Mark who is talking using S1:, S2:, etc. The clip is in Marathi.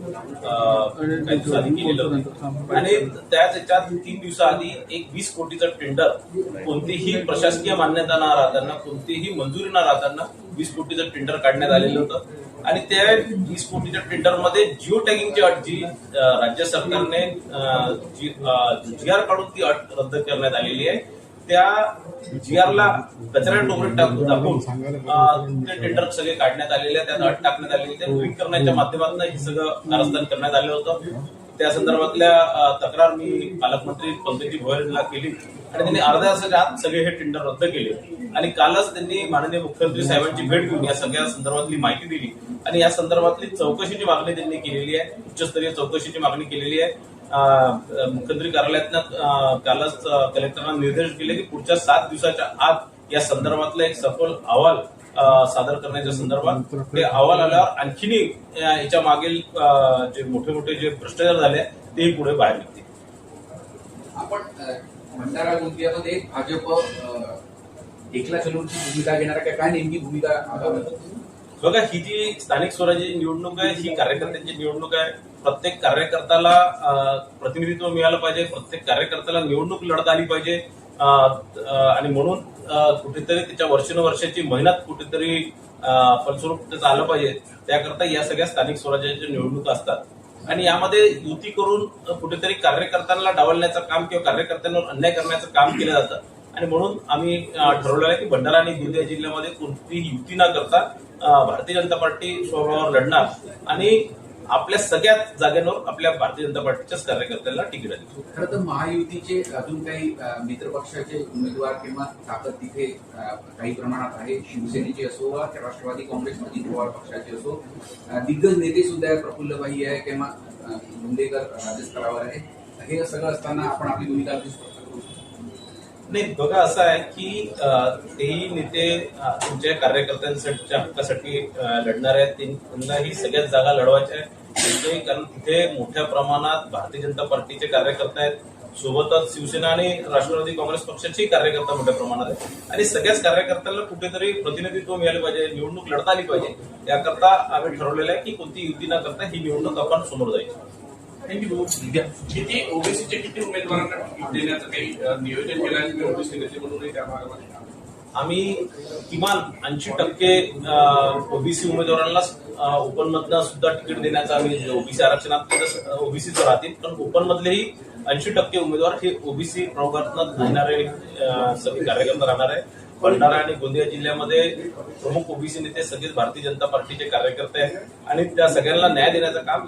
S1: काही दिवसाआधी केलेलं होतं आणि त्याच याच्यात 3 दिवसाआधी एक 20 कोटीचं टेंडर कोणतीही प्रशासकीय मान्यता न राहताना कोणतीही मंजुरी न राहताना 20 कोटीचं टेंडर काढण्यात आलेलं होतं आणि त्या 20 कोटीच्या टेंडरमध्ये जिओ टॅगिंगची अट जी राज्य सरकारने GR काढून ती अट रद्द करण्यात आलेली आहे. त्या GRला कचरा टोकरीत टाकून ते टेंडर सगळे काढण्यात आलेले आहे, त्यात अट टाकण्यात आलेली आहे. ट्विट करण्याच्या माध्यमातून हे सगळं कारस्थान करण्यात आलं होतं. त्या संदर्भातल्या तक्रार मी पालकमंत्री पंकजी भोयरला केली आणि त्यांनी अर्ध्या तासाच्या आत सगळे हे टेंडर रद्द केले आणि कालच त्यांनी माननीय मुख्यमंत्री साहेबांची भेट घेऊन या सगळ्या संदर्भातली माहिती दिली आणि या संदर्भातली चौकशीची मागणी त्यांनी केलेली आहे. उच्चस्तरीय चौकशीची मागणी केलेली आहे. मुख्यमंत्री कार्यालयातनं कालच कलेक्टरांना निर्देश दिले की पुढच्या 7 दिवसाच्या आत या संदर्भातला एक सखोल अहवाल सादर करण्याच्या संदर्भात ते अहवाल आल्यावर आणखीन याच्या मागील जे मोठे मोठे जे भ्रष्टाचार झाले तेही पुढे बाहेर निघतील.
S2: आपण भंडारा गोंदियामध्ये भाजप एकला चलूनची भूमिका घेणार का, काय नेमकी भूमिका?
S1: बघा, ही जी स्थानिक स्वराज्याची निवडणूक आहे ही कार्यकर्त्यांची निवडणूक आहे. प्रत्येक कार्यकर्त्याला प्रतिनिधित्व मिळालं पाहिजे, प्रत्येक कार्यकर्त्याला निवडणूक लढता आली पाहिजे आणि म्हणून कुठेतरी त्याच्या वर्षानुवर्षाची मेहनत कुठेतरी फलस्वरूप त्याचं आलं पाहिजे. त्याकरता या सगळ्या स्थानिक स्वराज्याच्या निवडणुका असतात आणि यामध्ये युती करून कुठेतरी कार्यकर्त्यांना डावलण्याचं काम किंवा कार्यकर्त्यांवर अन्याय करण्याचं काम केलं जातं आणि म्हणून आम्ही ठरवलं आहे की भंडारा आणि गोंदिया जिल्ह्यामध्ये कोणतीही युती न करता भारतीय जनता पार्टी स्वबळावर लढणार आणि आपल्या सगळ्या जागांवर आपल्या भारतीय जनता पार्टीच्याच कार्यकर्त्यांना तिकीट दिली.
S2: खरं तर महायुतीचे अजून काही मित्रपक्षाचे उमेदवार किंवा ताकद तिथे काही प्रमाणात आहे. शिवसेनेची असो वा राष्ट्रवादी काँग्रेस अजित पवार पक्षाचे असो, दिग्गज नेते सुद्धा प्रफुल्लभाई आहे किंवा मुंडेकर राज्यस्तरावर आहे. हे सगळं असताना आपण आपली भूमिका
S1: नाही, बघा असं आहे की तेही नेते तुमच्या कार्यकर्त्यांच्या हक्कासाठी लढणार आहेत. त्यांनाही सगळ्याच जागा लढवायच्या आहेत कारण तिथे मोठ्या प्रमाणात भारतीय जनता पार्टीचे कार्यकर्ते आहेत. सोबतच शिवसेना आणि राष्ट्रवादी काँग्रेस पक्षाचे कार्यकर्ते मोठ्या प्रमाणात आहेत आणि सगळ्याच कार्यकर्त्यांना कुठेतरी प्रतिनिधित्व मिळालं पाहिजे, निवडणूक लढता आली पाहिजे. त्याकरता आम्ही ठरवलेलं आहे की कोणती युती न करता ही निवडणूक आपण समोर जायची.
S3: किती ओबीसीचे किती उमेदवारांना तिकीट देण्याचं काही नियोजन केलं आहे ओबीसी नेते म्हणून त्या भागामध्ये?
S1: आम्ही किमान 80% ओबीसी उमेदवारांना ओपन मधनं सुद्धा तिकीट देण्याचं आम्ही ओबीसी आरक्षणात ओबीसीचं राहतील पण ओपन मधलेही 80% उमेदवार हे ओबीसी प्रवर्गातून येणारे सगळे कार्यकर्ते राहणार आहे. भंडारा आणि गोंदिया जिल्ह्यामध्ये प्रमुख ओबीसी नेते सगळेच भारतीय जनता पार्टीचे कार्यकर्ते आहेत आणि त्या सगळ्यांना न्याय देण्याचं काम